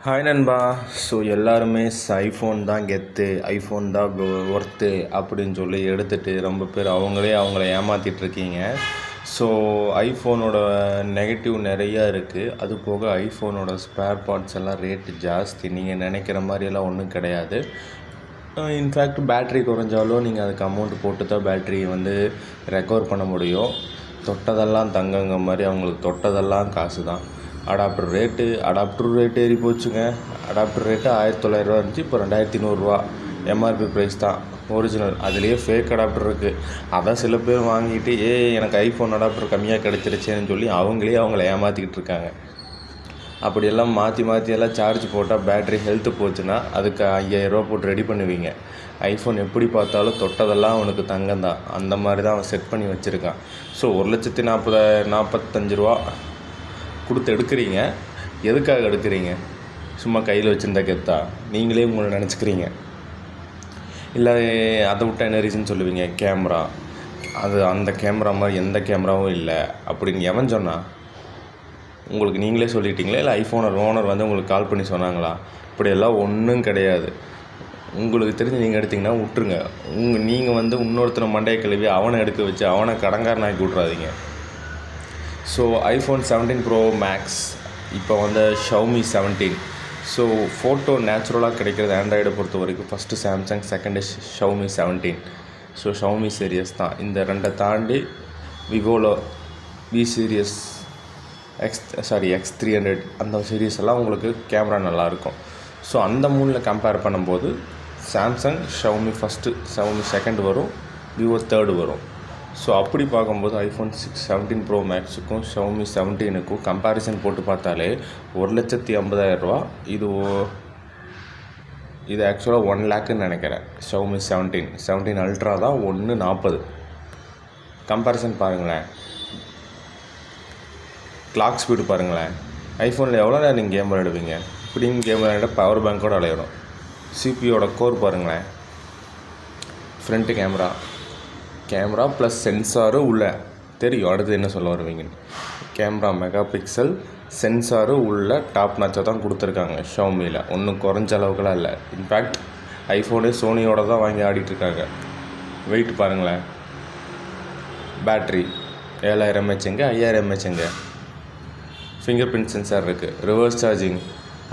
Hi நண்பா. So எல்லாருமே iPhone தான் கெத்து, ஐஃபோன் தான் ஒர்த்து அப்படின்னு சொல்லி எடுத்துகிட்டு ரொம்ப பேர் அவங்கள ஏமாற்றிட்டுருக்கீங்க. ஸோ ஐஃபோனோட நெகட்டிவ் நிறையா இருக்குது. அது போக ஐஃபோனோட ஸ்பேர் பார்ட்ஸ் எல்லாம் ரேட்டு ஜாஸ்தி. நீங்கள் நினைக்கிற மாதிரியெல்லாம் ஒன்றும் கிடையாது. இன்ஃபேக்ட் பேட்ரி குறைஞ்சாலும் நீங்கள் அதுக்கு அமௌண்ட் போட்டு தான் பேட்ரியை ரெக்கவர் பண்ண முடியும். தொட்டதெல்லாம் தங்கங்க மாதிரி அவங்களுக்கு தொட்டதெல்லாம் காசு தான். அடாப்டர் ரேட்டு ஏறி போச்சுங்க. அடாப்டர் ரேட்டு 1900 இருந்துச்சு, இப்போ 2100 எம்ஆர்பி ப்ரைஸ் தான் ஒரிஜினல். அதுலேயே ஃபேக் அடாப்டர் இருக்குது. அதான் சில பேர் வாங்கிட்டு எனக்கு ஐஃபோன் அடாப்டர் கம்மியாக கிடச்சிருச்சேன்னு சொல்லி அவங்கள ஏமாற்றிக்கிட்டு இருக்காங்க. அப்படியெல்லாம் மாற்றியெல்லாம் சார்ஜ் போட்டால் பேட்ரி ஹெல்த்து போச்சுன்னா அதுக்கு 5000 போட்டு ரெடி பண்ணுவீங்க. ஐஃபோன் எப்படி பார்த்தாலும் தொட்டதெல்லாம் அவனுக்கு தங்கம் தான். அந்த மாதிரி தான் அவன் செட் பண்ணி வச்சுருக்கான். ஸோ 1,45,000 கொடுத்து எடுக்கிறீங்க. எதுக்காக எடுக்கிறீங்க? சும்மா கையில் வச்சுருந்தா கெத்தா? நீங்களே உங்களை நினச்சிக்கிறீங்க. இல்லை அதை விட்டால் என்ன ரீசன் சொல்லுவீங்க? கேமரா, அந்த கேமரா மாதிரி எந்த கேமராவும் இல்லை அப்படின்னு எவன் சொன்னா? உங்களுக்கு நீங்களே சொல்லிட்டீங்களா? இல்லை ஓனர் உங்களுக்கு கால் பண்ணி சொன்னாங்களா? இப்படியெல்லாம் ஒன்றும் கிடையாது. உங்களுக்கு தெரிஞ்சு நீங்கள் எடுத்திங்கன்னா விட்டுருங்க. நீங்கள் இன்னொருத்தனை மண்டையை கழுவி அவனை எடுக்க வச்சு அவனை கடங்காரனாக்கி விட்றாதீங்க. ஸோ ஐஃபோன் 17 ப்ரோ மேக்ஸ், இப்போ ஷவுமி 17. ஸோ ஃபோட்டோ நேச்சுரலாக கிடைக்கிறது ஆண்ட்ராய்டை பொறுத்த வரைக்கும் first Samsung, second Xiaomi 17. So Xiaomi serious தான். இந்த ரெண்டை தாண்டி விவோவில் வி சீரியஸ் X300 அந்த சீரியஸ் எல்லாம் உங்களுக்கு கேமரா நல்லாயிருக்கும். ஸோ அந்த மூணில் கம்பேர் பண்ணும்போது Samsung, Xiaomi first, Xiaomi second வரும், விவோ தேர்டு வரும். ஸோ அப்படி பார்க்கும்போது ஐஃபோன் 17 ப்ரோ மேக்ஸுக்கும் ஷவுமி 17க்கும் கம்பேரிசன் போட்டு பார்த்தாலே 1,50,000 இது ஆக்சுவலாக 1 லேக்குன்னு நினைக்கிறேன். ஷவுமி 17 அல்ட்ரா தான் 140. கம்பேரிசன் பாருங்களேன். கிளாக் ஸ்பீடு பாருங்களேன். ஐஃபோனில் எவ்வளோ நேரம் நீங்கள் கேம் விளையாடுவீங்க? இப்படின்னு கேம் விளையாட பவர் பேங்கோடு விளையாடும். சிபியோட கோர் பாருங்களேன். ஃப்ரண்ட்டு கேமரா ப்ளஸ் சென்சாரும் உள்ள தெரியும். அடுத்து என்ன சொல்ல வருவீங்கன்னு. கேமரா மெகா பிக்சல், சென்சாரும் உள்ள டாப் நாச்சாக தான் கொடுத்துருக்காங்க ஷவுமியில். ஒன்றும் குறைஞ்ச அளவுக்குலாம் இல்லை. இன்ஃபேக்ட் ஐஃபோனே சோனியோட தான் வாங்கி ஆடிட்டுருக்காங்க. வெயிட் பாருங்களேன். Battery 7000 mAh, 5000 mAh. Finger print sensor இருக்குது. Reverse charging,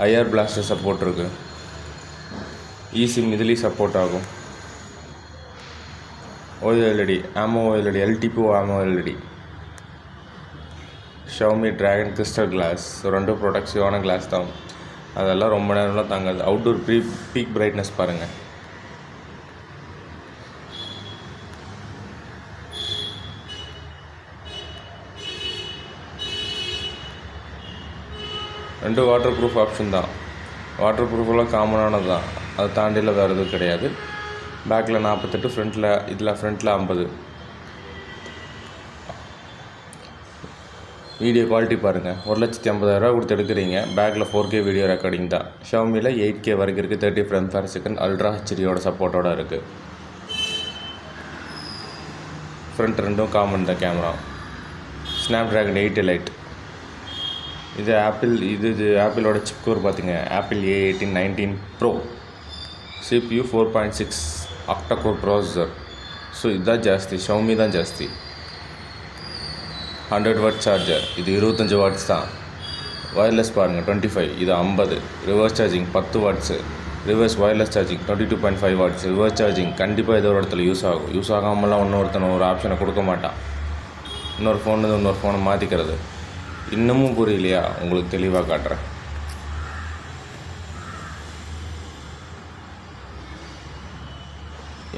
IR blaster support இருக்குது. ஈஸிம் இதுலேயும் சப்போர்ட் ஆகும். OLED, AMO OLED, LTPO AMO OLED, Xiaomi dragon crystal glass. ரெண்டு ப்ரொடக்டிவான கிளாஸ் தான். அதெல்லாம் ரொம்ப நேரம்லாம் தாங்காது. அவுட்டோர் பீக் பிரைட்னஸ் பாருங்கள். ரெண்டு வாட்டர் ப்ரூஃப் ஆப்ஷன் தான். வாட்டர் ப்ரூஃபெல்லாம் காமனானது தான். அதை தாண்டியில் வேறு எதுவும் கிடையாது. பேக்கில் 48, ஃப்ரண்ட்டில் 50. வீடியோ குவாலிட்டி பாருங்கள். 1,50,000 கொடுத்து எடுக்கிறீங்க. பேக்கில் 4K வீடியோ ரெக்கார்டிங் தான். ஷவுமியில் 8K வரைக்கும் இருக்குது. 30 frames/s அல்ட்ரா ஹெச்டியோட சப்போர்ட்டோடு இருக்குது. ஃப்ரண்ட் ரெண்டும் காமன் தான் கேமரா. Snapdragon 8 Elite. இது ஆப்பிளோட சிப் கோர் பார்த்திங்க. Apple A18 19 Pro. CPU 4.6 octa-core processor. So இதுதான் ஜாஸ்தி. ஷவுமி தான் ஜாஸ்தி. 100W charger. இது 25 watts தான். வயர்லெஸ் பாருங்கள் 25. இது 50. Reverse charging 10 watts. Reverse wireless charging 22.5 watts. Reverse charging கண்டிப்பாக ஏதோ ஒரு இடத்துல யூஸ் ஆகாமலாம் இன்னொருத்தனை ஒரு ஆப்ஷனை கொடுக்க மாட்டான். இன்னொரு ஃபோனை மாற்றிக்கிறது. இன்னமும் புரியலையா? உங்களுக்கு தெளிவாக காட்டுறேன்.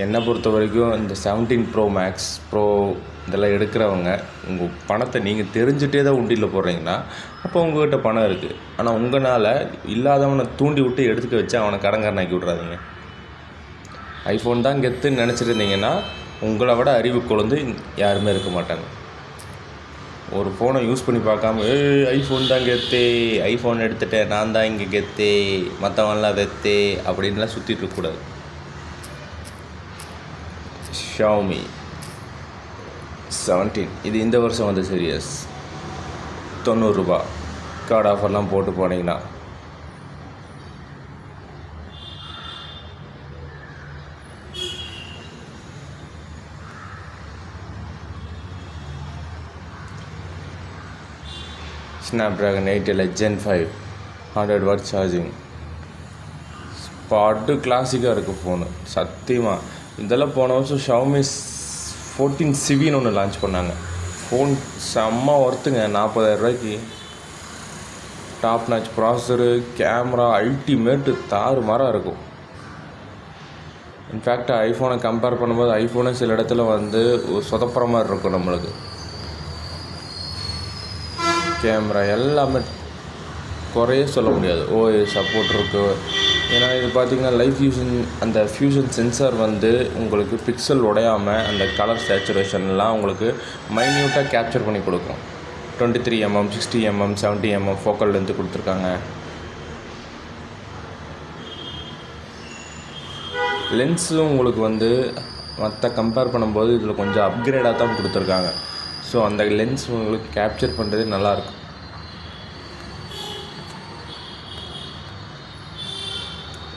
என்னை பொறுத்த வரைக்கும் இந்த 17 ப்ரோ மேக்ஸ் இதெல்லாம் எடுக்கிறவங்க உங்கள் பணத்தை நீங்கள் தெரிஞ்சுட்டே தான் உண்டியில் போடுறீங்கன்னா அப்போ உங்கள்கிட்ட பணம் இருக்குது. ஆனால் உங்களால் இல்லாதவனை தூண்டி விட்டு எடுத்துக்க வச்சு அவனை கடங்காரனாக்கி விட்றாதீங்க. ஐஃபோன் தான் கெத்துன்னு நினச்சிருந்தீங்கன்னா உங்களை விட அறிவு கொழுந்து யாருமே இருக்க மாட்டாங்க. ஒரு ஃபோனை யூஸ் பண்ணி பார்க்காம ஐஃபோன் தான் கெத்தே, ஐஃபோன் எடுத்துகிட்டேன் நான் தான் இங்கே கெத்தே, மற்றவன்லாம் வெத்தே அப்படின்லாம் சுற்றிட்டு இருக்கக்கூடாது. ஷவுமி 17 இது இந்த வருஷம் சீரியஸ். 90 கார்டு ஆஃபர்லாம் போட்டு போனீங்கன்னா Snapdragon 8 Gen 5 100 watt சார்ஜிங். பாட்டு கிளாசிக்காக இருக்குது ஃபோனு சத்தியமாக. இதெல்லாம் போன வருஷம் Xiaomi 14 ஒன்று லான்ச் பண்ணாங்க. ஃபோன் செம்ம ஒர்த்துங்க. 40,000 ரூபாய்க்கு top notch processor, camera ultimate தாறுமாறாக இருக்கும். இன்ஃபேக்ட் ஐஃபோனை கம்பேர் பண்ணும்போது ஐஃபோனே சில இடத்துல சொதப்புற மாதிரி இருக்கும் நம்மளுக்கு. கேமரா எல்லாமே குறைய சொல்ல முடியாது. ஓஎஸ் சப்போர்ட் இருக்குது. ஏன்னா இது பார்த்திங்கன்னா லைவ் ஃபியூஷன், அந்த ஃபியூஷன் சென்சார் உங்களுக்கு பிக்சல் உடையாமல் அந்த கலர் சேச்சுரேஷன்லாம் உங்களுக்கு மைன்யூட்டாக கேப்சர் பண்ணி கொடுக்கும். 23mm 60mm 70mm focal length கொடுத்துருக்காங்க. லென்ஸும் உங்களுக்கு மற்ற கம்பேர் பண்ணும்போது இதில் கொஞ்சம் அப்கிரேடாக தான் கொடுத்துருக்காங்க. ஸோ அந்த லென்ஸ் உங்களுக்கு கேப்சர் பண்ணுறது நல்லாயிருக்கும்.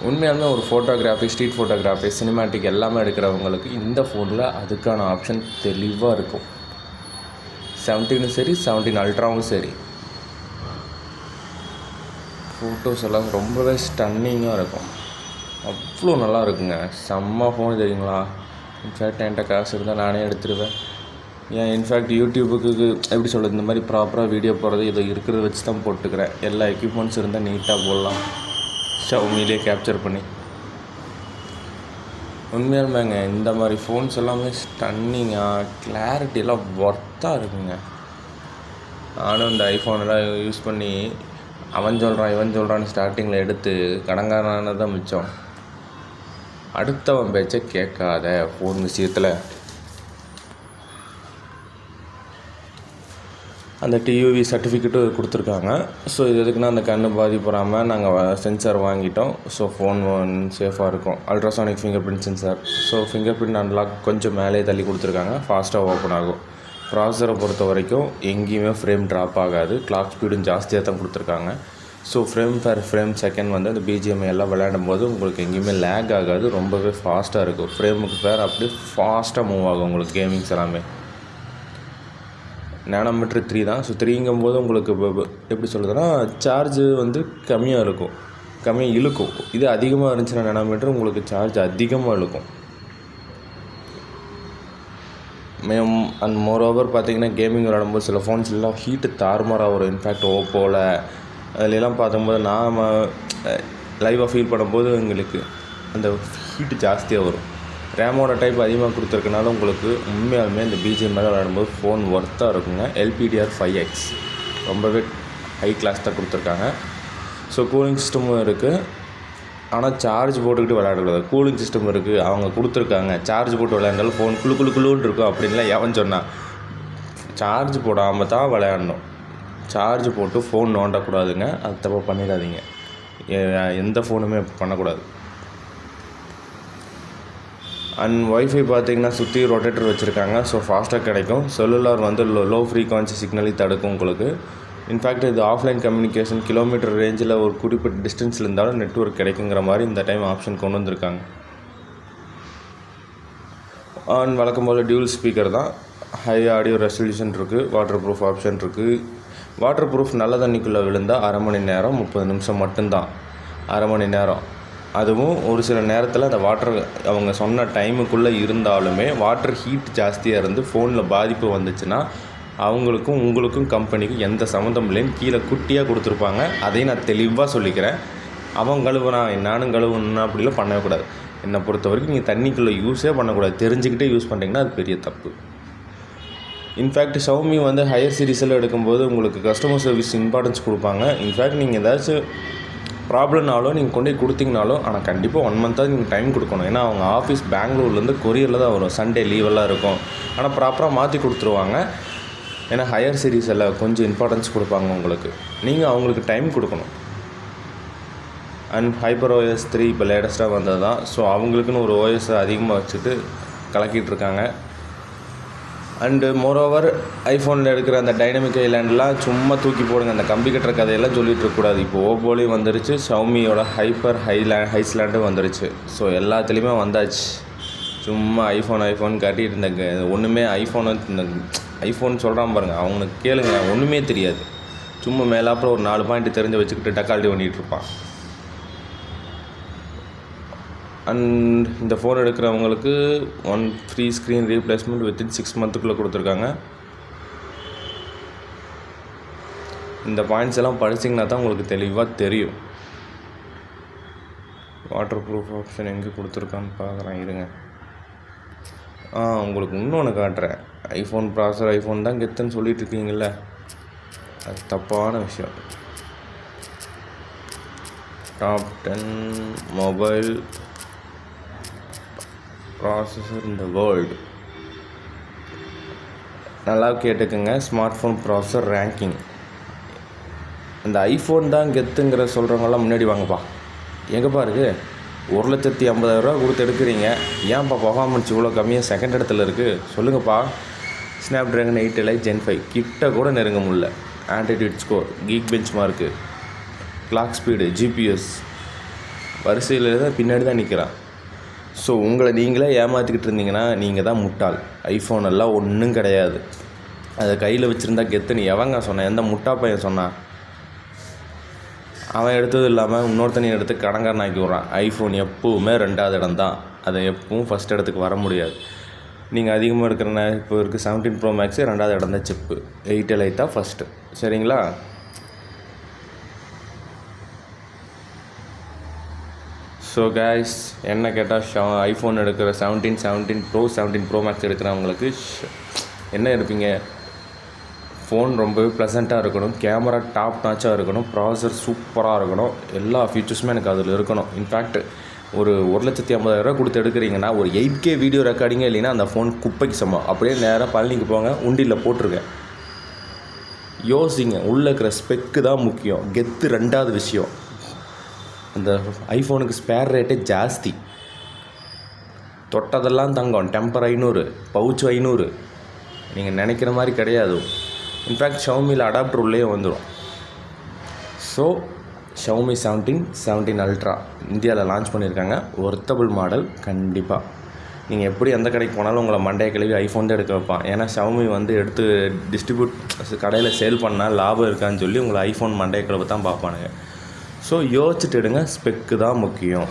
உண்மையாலுமே ஒரு ஃபோட்டோகிராஃபி, ஸ்ட்ரீட் ஃபோட்டோகிராஃபி, சினிமேட்டிக் எல்லாமே எடுக்கிறவங்களுக்கு இந்த ஃபோனில் அதுக்கான ஆப்ஷன் தெளிவாக இருக்கும். 17 சரி, 17 அல்ட்ராவும் சரி, ஃபோட்டோஸ் எல்லாம் ரொம்பவே ஸ்டன்னிங்காக இருக்கும். அவ்வளோ நல்லா இருக்குங்க. செம்ம ஃபோன் தெரியுங்களா. இன்ஃபேக்ட் என்கிட்ட காசு இருந்தால் நானே எடுத்துடுவேன். ஏன் இன்ஃபேக்ட் யூடியூபுக்கு எப்படி சொல்கிறது, இந்த மாதிரி ப்ராப்பராக வீடியோ போடுறது இதை இருக்கிறத வச்சு தான் போட்டுக்கிறேன். எல்லா எக்யூப்மெண்ட்ஸ் இருந்தால் நீட்டாக போடலாம், ஷவுமிலே கேப்சர் பண்ணி. உண்மையாலுமேங்க இந்த மாதிரி ஃபோன்ஸ் எல்லாமே ஸ்டன்னிங்காக கிளாரிட்டியெல்லாம் ஒர்த்தாக இருக்குங்க. நானும் இந்த ஐஃபோனெல்லாம் யூஸ் பண்ணி அவன் சொல்கிறான் இவன் சொல்கிறான்னு ஸ்டார்டிங்கில் எடுத்து கடங்காரானது தான் மிச்சம். அடுத்தவன் பேச்சை கேட்காத ஃபோன் விஷயத்தில். அந்த டியூவி சர்டிஃபிகேட்டும் கொடுத்துருக்காங்க. ஸோ இது எதுக்குன்னா அந்த கண்ணு பாதிப்படாமல் நாங்கள் சென்சார் வாங்கிட்டோம். ஸோ ஃபோன் சேஃபாக இருக்கும். Ultrasonic finger print sensor. So finger print unlock கொஞ்சம் மேலே தள்ளி கொடுத்துருக்காங்க. ஃபாஸ்ட்டாக ஓப்பன் ஆகும். ப்ராசஸரை பொறுத்த வரைக்கும் எங்கேயுமே ஃப்ரேம் ட்ராப் ஆகாது. கிளாக் ஸ்பீடும் ஜாஸ்தியாக தான் கொடுத்துருக்காங்க. So frame per frame second அந்த பிஜிஎம்ஐ எல்லாம் விளையாடும் போது உங்களுக்கு எங்கேயுமே லேக் ஆகாது. ரொம்பவே ஃபாஸ்ட்டாக இருக்கும். ஃப்ரேமுக்கு பேர் அப்படியே ஃபாஸ்ட்டாக மூவ் ஆகும் உங்களுக்கு கேமிங்ஸ் எல்லாமே. நேனோமீட்டர் 3 தான். ஸோ 3ங்கும்போது உங்களுக்கு எப்படி சொல்கிறதுனா சார்ஜ் கம்மியாக இருக்கும், கம்மியாக இழுக்கும். இது அதிகமாக இருந்துச்சுன்னா நேனோமீட்டர் உங்களுக்கு சார்ஜ் அதிகமாக இழுக்கும். அண்ட் மோரோவர் பார்த்திங்கன்னா கேமிங் விளையாடும்போது சில ஃபோன்ஸ் எல்லாம் ஹீட்டு தாறுமாறாக வரும். இன்ஃபேக்ட் ஓப்போவில் அதிலெல்லாம் பார்க்கும்போது நாம் லைவாக ஃபீல் பண்ணும்போது எங்களுக்கு அந்த ஹீட்டு ஜாஸ்தியாக வரும். ரேமோட டைப் அதிகமாக கொடுத்துருக்கனால உங்களுக்கு உண்மையாலுமே இந்த பிஜிஎம் மேலே விளையாடும்போது ஃபோன் ஒர்த்தாக இருக்குங்க. LPDR5X ரொம்பவே ஹை கிளாஸ் தான் கொடுத்துருக்காங்க. ஸோ கூலிங் சிஸ்டமும் இருக்குது. ஆனால் சார்ஜ் போட்டுக்கிட்டு விளையாடக்கூடாது. கூலிங் சிஸ்டம் இருக்குது, அவங்க கொடுத்துருக்காங்க. சார்ஜ் போட்டு விளையாண்டாலும் ஃபோன் குளுன்னு இருக்கும் அப்படின்லாம் எவன் சொன்னான். சார்ஜ் போடாமல் தான் விளையாடணும். சார்ஜ் போட்டு ஃபோன் நோண்டக்கூடாதுங்க. அது தப்பாக பண்ணிடாதீங்க. எந்த ஃபோனுமே பண்ணக்கூடாது. அண்ட் ஒய்ஃபை பார்த்திங்கன்னா சுற்றி ரொட்டேட்டர் வச்சுருக்காங்க. ஸோ ஃபாஸ்ட்டாக கிடைக்கும். செல்லுலார் லோ ஃப்ரீக்வன்சி சிக்னலை தடுக்கும் உங்களுக்கு. இன்ஃபேக்ட் இது ஆஃப்லைன் கம்யூனிகேஷன் கிலோமீட்டர் ரேஞ்சில் ஒரு குறிப்பிட்ட டிஸ்டன்ஸில் இருந்தாலும் நெட்வொர்க் கிடைக்குங்கிற மாதிரி இந்த டைம் ஆப்ஷன் கொண்டு வந்திருக்காங்க. அண்ட் வழக்கம் போல் டியூல் ஸ்பீக்கர் தான். ஹை ஆடியோ ரெசல்யூஷன் இருக்குது. வாட்டர் ப்ரூஃப் ஆப்ஷன் இருக்குது. வாட்டர் ப்ரூஃப் நல்ல தண்ணிக்குள்ளே விழுந்தால் 1/2 மணி நேரம் 30 நிமிஷம் மட்டும்தான். 1/2 மணி நேரம். அதுவும் ஒரு சில நேரத்தில் அந்த வாட்டர் அவங்க சொன்ன டைமுக்குள்ளே இருந்தாலுமே வாட்டர் ஹீட் ஜாஸ்தியாக இருந்து ஃபோனில் பாதிப்பு வந்துச்சுன்னா அவங்களுக்கும் உங்களுக்கும் கம்பெனிக்கும் எந்த சம்மந்தம் இல்லைன்னு கீழே குட்டியாக கொடுத்துருப்பாங்க. அதையும் நான் தெளிவாக சொல்லிக்கிறேன். அவன் கழுவுனா நானும் கழுவுனா அப்படிலாம் பண்ணக்கூடாது. என்னை பொறுத்த வரைக்கும் நீங்கள் தண்ணிக்குள்ளே யூஸே பண்ணக்கூடாது. தெரிஞ்சுக்கிட்டே யூஸ் பண்ணிங்கன்னா அது பெரிய தப்பு. இன்ஃபேக்ட் ஷவுமி ஹையர் சீரிஸில் எடுக்கும்போது உங்களுக்கு கஸ்டமர் சர்வீஸ் இம்பார்ட்டன்ஸ் கொடுப்பாங்க. இன்ஃபேக்ட் நீங்கள் ஏதாச்சும் ப்ராப்ளம்னாலும் நீங்கள் கொண்டு போய் கொடுத்தீங்கனாலும் ஆனால் கண்டிப்பாக 1 மந்த்தாக நீங்கள் டைம் கொடுக்கணும். ஏன்னா அவங்க ஆஃபீஸ் பெங்களூர்லேருந்து கொரியரில் தான் வரும். சண்டே லீவெல்லாம் இருக்கும். ஆனால் ப்ராப்பராக மாற்றி கொடுத்துருவாங்க. ஏன்னா ஹையர் சீரிஸ் எல்லாம் கொஞ்சம் இம்பார்ட்டன்ஸ் கொடுப்பாங்க உங்களுக்கு. நீங்கள் அவங்களுக்கு டைம் கொடுக்கணும். அண்ட் HyperOS 3 இப்போ லேட்டஸ்ட்டாக வந்தது தான். ஸோ அவங்களுக்குன்னு ஒரு OS அதிகமாக வச்சுட்டு கலக்கிட்டுருக்காங்க. அண்டு மோரோவர் ஐஃபோனில் எடுக்கிற அந்த டைனமிக் ஐலாண்ட்லாம் சும்மா தூக்கி போடுங்க. அந்த கம்பி கட்டுற கதையெல்லாம் சொல்லிகிட்டு இருக்கக்கூடாது. இப்போ ஓப்போலையும் வந்துருச்சு, ஷவுமியோட ஹைஸ்லாண்டும் வந்துருச்சு. ஸோ எல்லாத்துலேயுமே வந்தாச்சு. சும்மா ஐஃபோன் காட்டிட்டு இந்த ஒன்றுமே ஐஃபோன் சொல்கிறான் பாருங்கள், அவனுக்கு கேளுங்க, ஒன்றுமே தெரியாது. சும்மா மேலாப்பில் ஒரு 4 பாயிண்ட் தெரிஞ்சு வச்சுக்கிட்டு டக்கால்ட்டி பண்ணிகிட்டு இருப்பான். அண்ட் இந்த ஃபோன் எடுக்கிறவங்களுக்கு 1 ஃப்ரீ ஸ்க்ரீன் ரீப்ளேஸ்மெண்ட் வித்தின் 6 மந்த்துக்குள்ளே கொடுத்துருக்காங்க. இந்த பாயிண்ட்ஸ் எல்லாம் படிச்சிங்கன்னா தான் உங்களுக்கு தெளிவாக தெரியும். வாட்டர் ப்ரூஃப் ஆப்ஷன் எங்கே கொடுத்துருக்கான்னு பார்க்குறேன் இருங்க. உங்களுக்கு இன்னொன்று காட்டுறேன். ஐஃபோன் ப்ராசர் ஐஃபோன் தான் கெத்துன்னு சொல்லிட்டு இருக்கீங்கள, அது தப்பான விஷயம். Top 10 mobile processor in the world. நல்லா கேட்டுக்குங்க. Smart phone processor ranking. இந்த ஐஃபோன் தான் கெத்துங்கிற சொல்கிறவங்களாம் முன்னாடி வாங்கப்பா. எங்கேப்பா இருக்குது? 1,50,000 கொடுத்து எடுக்கிறீங்க, ஏன்ப்பா பர்ஃபார்மன்ஸ் இவ்வளோ கம்மியாக செகண்ட் இடத்துல இருக்குது சொல்லுங்கப்பா. ஸ்னாப் ட்ராகன் 8 Lite Gen 5 கிட்ட கூட நெருங்க முடியல. Antidote score, geek bench mark, clock speed, GPS வரிசையில் தான் பின்னாடி தான் நிற்கிறான். ஸோ உங்களை நீங்களே ஏமாற்றிக்கிட்டு இருந்தீங்கன்னா நீங்கள் தான் முட்டாள். ஐஃபோன் எல்லாம் ஒன்றும் கிடையாது. அதை கையில் வச்சுருந்தா கெத்துன்னு எவங்க சொன்னான்? எந்த முட்டா பையன் சொன்னான்? அவன் எடுத்தது இல்லாமல் இன்னொருத்தனையும் எடுத்து கடங்காரன் ஆக்கி விட்றான். ஐஃபோன் எப்போவுமே 2வது இடம் தான், அதை எப்பவும் ஃபஸ்ட் இடத்துக்கு வர முடியாது. நீங்கள் அதிகமாக இருக்கிற இப்போ இருக்குது 17 Pro Max 2வது இடம் தான். சிப்பு 8 Lite தான் ஃபஸ்ட்டு. சரிங்களா? ஸோ கைஸ், என்ன கேட்டால் ஐஃபோன் எடுக்கிற 17 Pro 17 Pro Max எடுக்கிறவங்களுக்கு என்ன இருப்பீங்க? ஃபோன் ரொம்பவே ப்ளசண்ட்டாக இருக்கணும், கேமரா டாப் நாச்சாக இருக்கணும், ப்ராசஸர் சூப்பராக இருக்கணும், எல்லா ஃபீச்சர்ஸுமே எனக்கு அதில் இருக்கணும். இன்ஃபேக்ட் ஒரு 1,50,000 கொடுத்து எடுக்கிறீங்கன்னா ஒரு 8K வீடியோ ரெக்கார்டிங்கே இல்லைன்னா அந்த ஃபோன் குப்பைக்கு சமம். அப்படியே நேராக பழனிக்கு போங்க, உண்டியில் போட்டிருக்கேன். யோசிங்க. உள்ளே இருக்கிற ஸ்பெக்கு தான் முக்கியம், கெத்து 2வது விஷயம். அந்த ஐஃபோனுக்கு ஸ்பேர் ரேட்டே ஜாஸ்தி. தொட்டதெல்லாம் தங்கம். Temper 500, pouch 500. நீங்கள் நினைக்கிற மாதிரி கிடையாது. இன்ஃபேக்ட் ஷவுமியில் அடாப்டர் உள்ளே வந்துடும். ஸோ ஷவுமி 17 Ultra இந்தியாவில் லான்ச் பண்ணியிருக்காங்க. ஒர்த்தபிள் மாடல் கண்டிப்பாக. நீங்கள் எப்படி எந்த கடைக்கு போனாலும் உங்களை மண்டையை கழுவி ஐஃபோன் தான் எடுக்க வைப்பான். ஏன்னா ஷவுமி எடுத்து டிஸ்ட்ரிபியூட் கடையில் சேல் பண்ணால் லாபம் இருக்கான்னு சொல்லி உங்களை ஐஃபோன் மண்டையை கழுவை தான் பார்ப்பானுங்க. ஸோ யோசிச்சுட்டு எடுங்க. ஸ்பெக்கு தான் முக்கியம்.